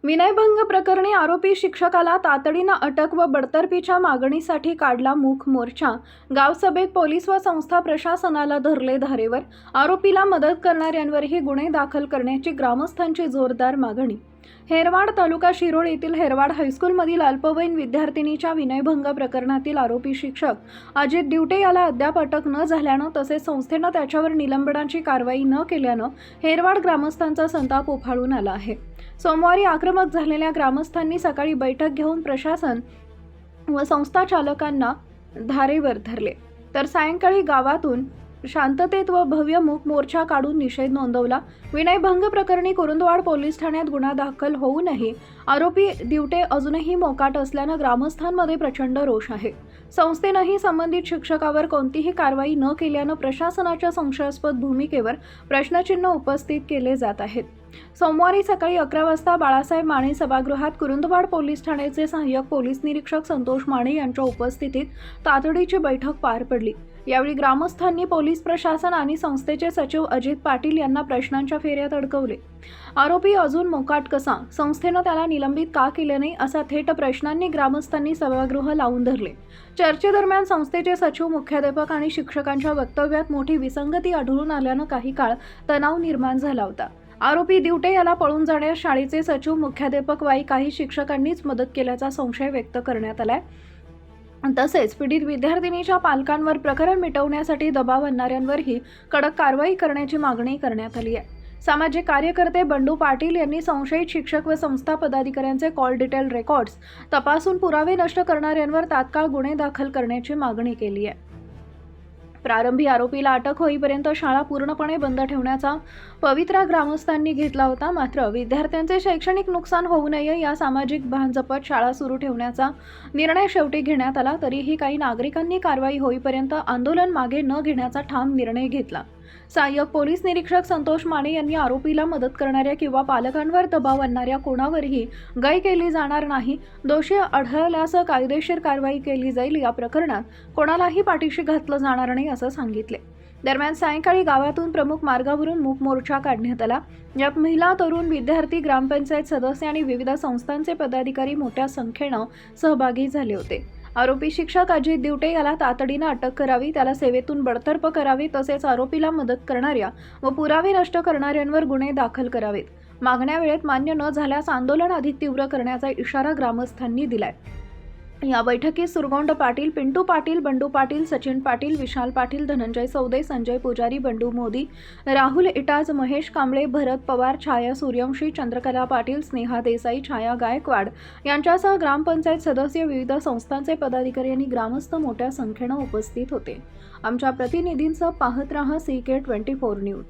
विनयभंग प्रकरणी आरोपी शिक्षकाला तातडीनं अटक व बडतर्फीच्या मागणीसाठी काढला मूक मोर्चा। गावसभेत पोलीस व संस्था प्रशासनाला धरले धारेवर। आरोपीला मदत करणाऱ्यांवरही गुन्हे दाखल करण्याची ग्रामस्थांची जोरदार मागणी। हेरवाड तालुका शिरोळ येथील हेरवाड हायस्कूलमधील अल्पवयीन विद्यार्थिनीच्या विनयभंग प्रकरणातील आरोपी शिक्षक अजित दिवटे याला अद्याप अटक न झाल्यानं तसेच संस्थेनं त्याच्यावर निलंबनाची कारवाई न केल्यानं हेरवाड ग्रामस्थांचा संताप उफाळून आला आहे। सोमवारी आक्रमक झालेल्या ग्रामस्थांनी सकाळी बैठक घेऊन प्रशासन व संस्था चालकांना धारेवर धरले, तर सायंकाळी गावातून शांततेत व भव्य मूक मोर्चा काढून निषेध नोंदवला। विनयभंग प्रकरणी कुरुंदवाड पोलीस ठाण्यात गुन्हा दाखल होऊनही आरोपी दिवटे अजूनही मोकाट असल्यानं ग्रामस्थांमध्ये प्रचंड रोष आहे। संस्थेनंही संबंधित शिक्षकावर कोणतीही कारवाई न केल्यानं प्रशासनाच्या संशयास्पद भूमिकेवर प्रश्नचिन्ह उपस्थित केले जात आहेत। सोमवारी सकाळी 11 वाजता बाळासाहेब माने सभागृहात कुरुंदवाड पोलीस ठाण्याचे सहाय्यक पोलीस निरीक्षक संतोष माने यांच्या उपस्थितीत तातडीची बैठक पार पडली। यावेळी ग्रामस्थांनी पोलीस प्रशासन आणि संस्थेचे सचिव अजित पाटील यांना प्रश्नांच्या फेऱ्यात अडकवले। आरोपी अजून मोकाट कसा, संस्थेनं त्याला निलंबित का केले नाही, असा थेट प्रश्नांनी ग्रामस्थांनी सभागृह लावून धरले। चर्चेदरम्यान संस्थेचे सचिव, मुख्याध्यापक आणि शिक्षकांच्या वक्तव्यात मोठी विसंगती आढळून आल्यानं काही काळ तणाव निर्माण झाला होता। आरोपी दिवटे याला पळून जाण्यास शाळेचे सचिव, मुख्याध्यापक वाई काही शिक्षकांनीच मदत केल्याचा संशय व्यक्त करण्यात आलाय। तसेच पीडित विद्यार्थिनीच्या पालकांवर प्रकरण मिटवण्यासाठी दबाव आणणाऱ्यांवरही कडक कारवाई करण्याची मागणी करण्यात आली आहे। सामाजिक कार्यकर्ते बंडू पाटील यांनी संशयित शिक्षक व संस्था पदाधिकाऱ्यांचे कॉल डिटेल रेकॉर्ड्स तपासून पुरावे नष्ट करणाऱ्यांवर तात्काळ गुन्हे दाखल करण्याची मागणी केली आहे। प्रारंभी आरोपीला अटक होईपर्यंत शाळा पूर्णपणे बंद ठेवण्याचा पवित्रा ग्रामस्थांनी घेतला होता। मात्र विद्यार्थ्यांचे शैक्षणिक नुकसान होऊ नये या सामाजिक भान जपत शाळा सुरू ठेवण्याचा निर्णय शेवटी घेण्यात आला। तरीही काही नागरिकांनी कारवाई होईपर्यंत आंदोलन मागे न घेण्याचा ठाम निर्णय घेतला। सहाय्यक पोलीस निरीक्षक संतोष माने यांनी आरोपीला मदत करणाऱ्या किंवा पालकांवर दबाव आणणाऱ्या कोणावरही गय केली जाणार नाही। दोषी आढळल्यास कायदेशीर कारवाई केली जाईल। या प्रकरणात कोणालाही पाठीशी घातलं जाणार नाही असं सांगितले। दरम्यान सायंकाळी गावातून प्रमुख मार्गावरून मूक मोर्चा काढण्यात आला। यात महिला, तरुण, विद्यार्थी, ग्रामपंचायत सदस्य आणि विविध संस्थांचे पदाधिकारी मोठ्या संख्येनं सहभागी झाले होते। आरोपी शिक्षक अजित दिवटे याला तातडीनं अटक करावी, त्याला सेवेतून बडतर्फ करावी, तसेच आरोपीला मदत करणाऱ्या व पुरावे नष्ट करणाऱ्यांवर गुन्हे दाखल करावेत। मागण्या वेळेत मान्य न झाल्यास आंदोलन अधिक तीव्र करण्याचा इशारा ग्रामस्थांनी दिलाय। या बैठकीत सुरगोंड पाटील, पिंटू पाटील, बंडू पाटील, सचिन पाटील, विशाल पाटील, धनंजय सौदे, संजय पुजारी, बंडू मोदी, राहुल इटाज, महेश कांबळे, भरत पवार, छाया सूर्यवंशी, चंद्रकला पाटील, स्नेहा देसाई, छाया गायकवाड यांच्यासह ग्रामपंचायत सदस्य, विविध संस्थांचे पदाधिकारी आणि ग्रामस्थ मोठ्या संख्येनं उपस्थित होते। आमच्या प्रतिनिधींसह पाहत रहा CK24 न्यूज।